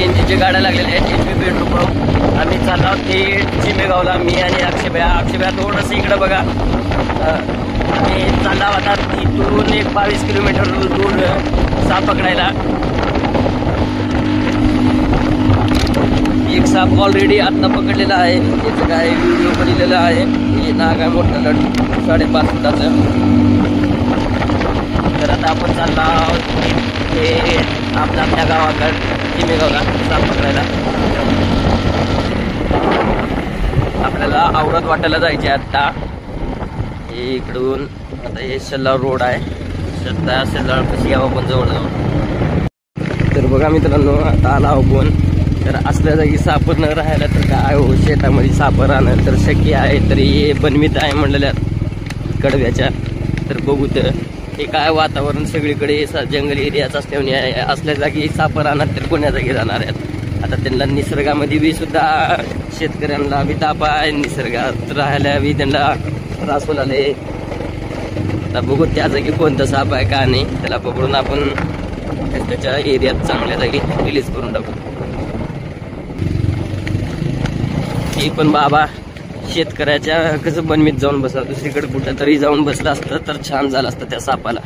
सीएनजीच्या गाड्या लागलेल्या आहेत HP पेट्रोल पंप. आम्ही चाललो थेट चिमेगावला, मी आणि अक्षयभ्या थोडंसं इकडं बघा. आम्ही चालला आता इथून एक 22 किलोमीटर दूर साप पकडायला. एक साप ऑलरेडी आता पकडलेला आहे. याचं काय व्हिडिओ बनलेला आहे. हे नाग आहे मोठं लढ 5.5 फुटाचं. तर आता आपण चालला हे आपल्या गावाकडे चिमेगावला साप पकडायला. आपल्याला औरत वाटायला जायचे आता. हे इकडून आता हे शेल्लार रोड आहे. शेल्लार कशी यावं पण जवळ जाऊन. तर बघा मित्रांनो आता आला आपण. तर असल्या जागी साप न राहायला तर काय हो, शेतामध्ये साप राहणं तर शक्य आहे. तरी हे बनवीत आहे म्हणलेल्या कडव्याच्या. तर बघू तर हे काय वातावरण सगळीकडे जंगल एरियाच असल्याने असल्या जागी साप राहणार तर कोण्या जागी जाणार आहेत. आता त्यांना निसर्गामध्ये बी सुद्धा शेतकऱ्यांना बी ताप आहे. निसर्गात राहायला बी त्यांना त्रास होऊ लागले. आता बघू त्या जागी कोणता साप आहे का नाही. त्याला पकडून आपण त्याच्या एरियात चांगल्या जागी रिलीज करून टाकू. हे पण बाबा शेतकऱ्याच्या कसं बनवीत जाऊन बसला. दुसरीकडे कुठं तरी जाऊन बसलं असतं तर छान झालं असतं त्या सापाला.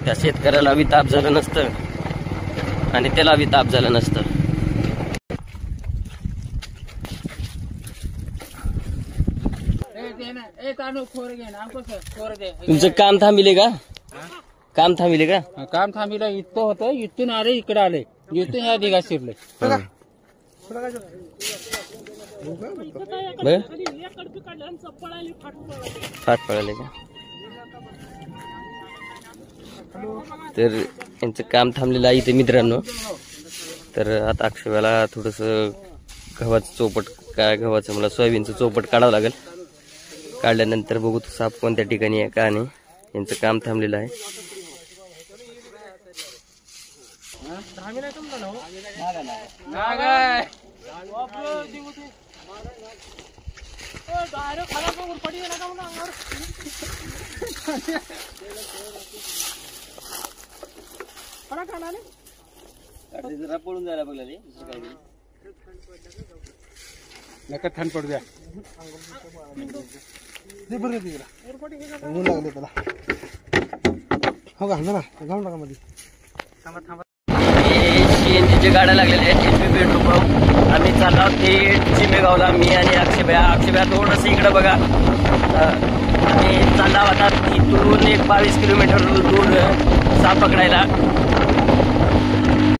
त्या शेतकऱ्याला बी ताप झालं नसतं आणि त्याला बी ताप झालं नसतं. तुमचं काम थांबिले का? काम थांबिले का? काम थांबिलं इतकं होतं. इथून आले इकडे आले. इथून या दिघा शिरले. फाट पडाले का? तर यांचं काम थांबलेलं आहे इथे मित्रांनो. तर आता अक्षयला थोडस गव्हाचं चोपट काय गव्हाचं मला सोयाबीनचं चोपट काढावं लागेल. काढल्यानंतर बघू तो साप कोणत्या ठिकाणी आहे का नाही. यांचं काम थांबलेलं आहे. जरा पळून जायला बघला नका थंड पडू द्या. सीएनजीच्या गाड्या लागलेल्या आहेत HP पेट्रोल पंप. आम्ही चाललो थेट चिमेगावला, मी आणि अक्षयभ्या थोडंसं इकडं बघा. आम्ही चालला आता इथून एक 22 किलोमीटर दूर साप पकडायला.